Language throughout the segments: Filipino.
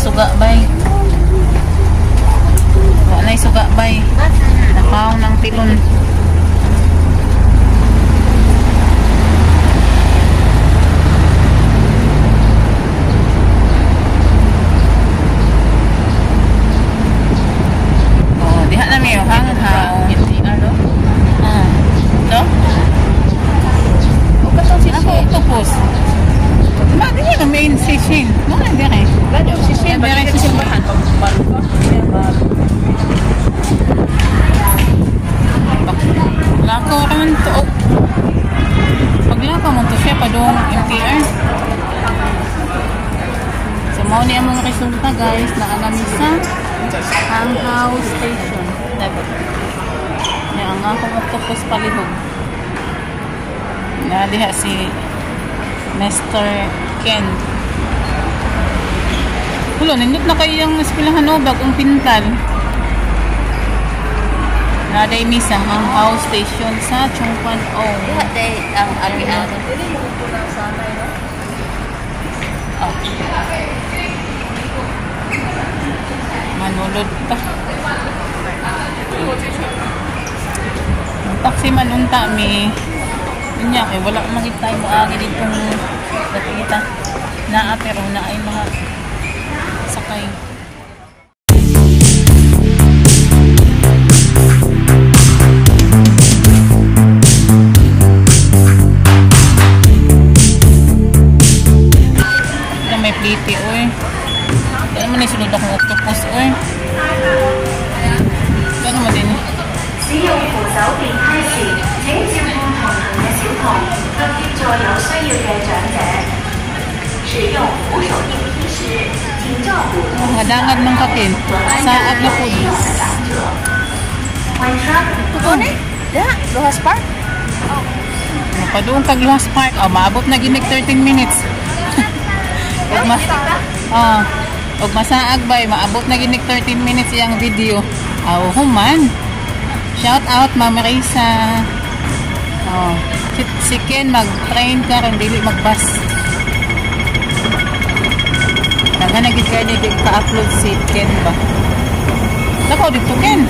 suga bay. Wala na suga bay. Nakaw ng tilon. Oh, diha na niyo hanghaw. Ano? Ito? O katong si ako octopus. Mati niya na main fishing. No, hindi rin. Bado, fishing. Hindi rin fishing bahan. Lakaw ka man to. Paglakaw mo to siya pa doon MTR. So, mao niya mong resulta guys na alam sa Hanghaw Station. Yan ang akong octopus palihog. Nadiha si Mr. Ken. Hulo, nindot na kayo yung espilahan o bagong pintal. Naday mi sa Hanghaw Station sa Chongpan O. Day ang albihan. Manulod pa. Ang taxi man unta mi. Nya kay wala makita mo agi dito nakita na pero na ay mga sakay. Na may pliti oy. Dahil man isunod akong octopus oy. Ano mo din? 使用扶手電梯時，請照顧同行嘅小童，及協助有需要嘅長者。使用扶手電梯時，請照顧同行 Dangad ng kapin. Saag na po. Ito ni? Ya, Luhas Park. Padoon kag Luhas Park. Oh, maabot na ginig 13 minutes. Og masaag bay, maabot na ginig 13 minutes iyang video. Aw, human. Shout out Ma'am Marisa. Oh, si Ken mag-train ka ron dili mag-bus. Taga nagid ka ni ka-upload si Ken ba? Dako dito Ken.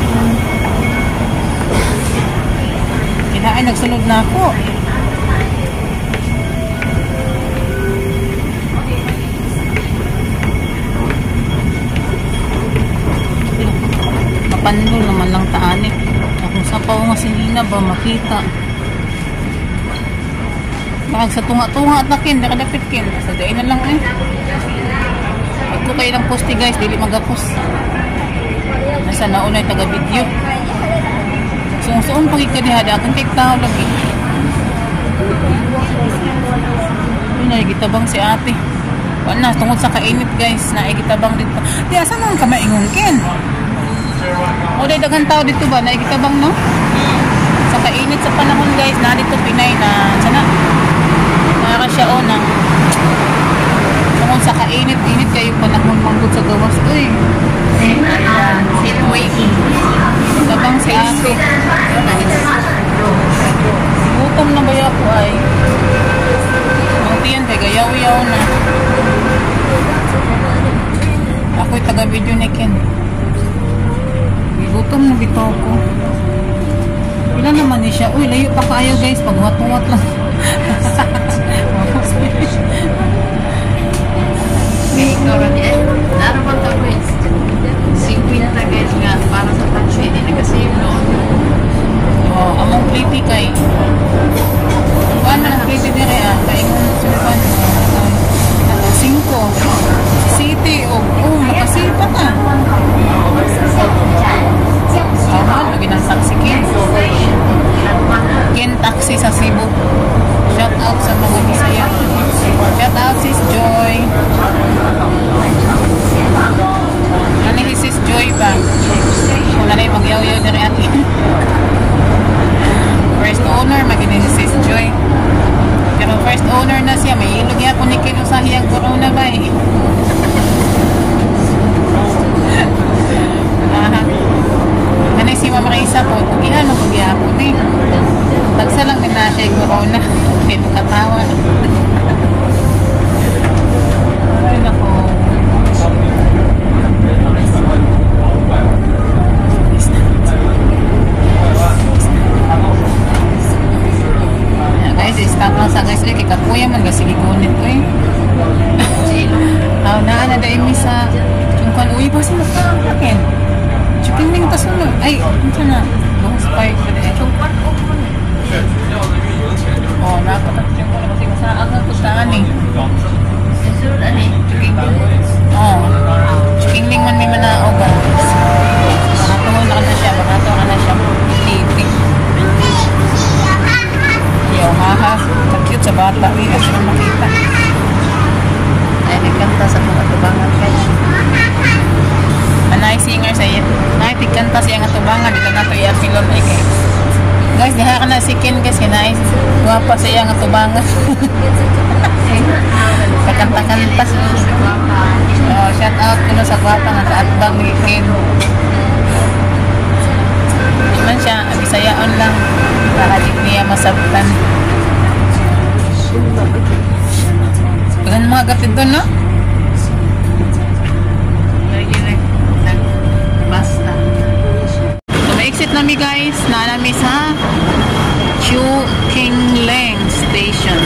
Kinaay nagsunod na ako. Mapanlo naman lang taani. Kung sa pa nga sinina ba makita. Bakag sa tunga-tunga at nakin, nakadapit kin. Sa dain na lang eh. Pag ko kayo ng posti guys, dili mag-post. Nasa naunay taga-video. Suong pagkikadihada, akong kik tao lagi. Yun, nagitabang si ate. Wala, tungkol sa kainit guys, naigitabang dito. Di, asan naman ka maingon kin? O day daghang tao dito ba naigitabang no? Sa kainit sa panahon guys na dito Pinay na sana nakakasya o ng tungkol sa kainit kayo panahon manggod sa gawas uy sit waiting tabang si ate gutom na ba ako ay ang tiyan kay gayaw-yaw na ako'y taga video ni Ken. Gutom na bitaw ko. Ilan naman ni siya? Uy, layo pa kayo guys. Pagwat-wat lang. May ikaw eh. Naraman ka guys. 50 guys nga para sa pansyo. Hindi na kasi yung noon. Oh, among pliti kay. Paano ang pliti dire ah? Kaingon sulpan. 5. City. Oh, makasipa ka. Lagi ng taxi Ken. Ken taxi sa Cebu. Shout out sa mga Bisaya. Shout out sis Joy. Ano ni sis Joy ba? Kung nanay magyaw-yaw na rin ati. First owner magiging si sis Joy. Pero first owner na siya. May ilog niya po ni Ken usahiyang corona ba eh. man uwi pa sila sa akin. Chicken wing tas ano. Ay, ano na? Long spike pa din. Oh, napatapos ko na kasi masaag na kusaan eh. Susunod, ano eh, chicken wings. Oh, chicken wing man may manaog ah. Bakatungon na ka na siya, bakatungon na siya. Tipi. Yo, haha. Cute sa bata. Uy, kasi na makita. Ay, nagkanta sa mga tubangan guys. Anay singer sa iyo. Nay, tigkanta siya nga tubangan. Dito na ito i-apilon ay guys. Guys, diha ka na si Ken guys. Hinay. Guwapa siya nga tubangan. Kakanta-kanta. Oh, shout out ko na sa guwapa nga kaatbang ni Ken. Naman siya, Bisayaon lang. Para di niya masabtan. Ganun mga gatid doon, no? Lagi nagbasta. So, ma-exit namin guys. Naanami sa Chu King Leng Station.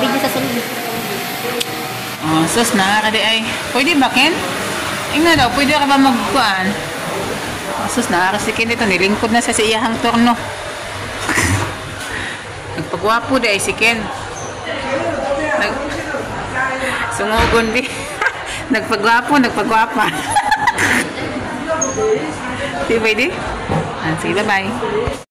Video sa sunod. Oh, sus na kadi ay. Pwede ba Ken? Ingna daw, pwede ka ba magkuan? Oh, sus na kasi Ken dito nilingkod na sa iyahang turno. Nagpagwapo day si Ken. Sungugon di. Nagpagwapo, nagpagwapa. Sige, pwede? Sige, bye-bye.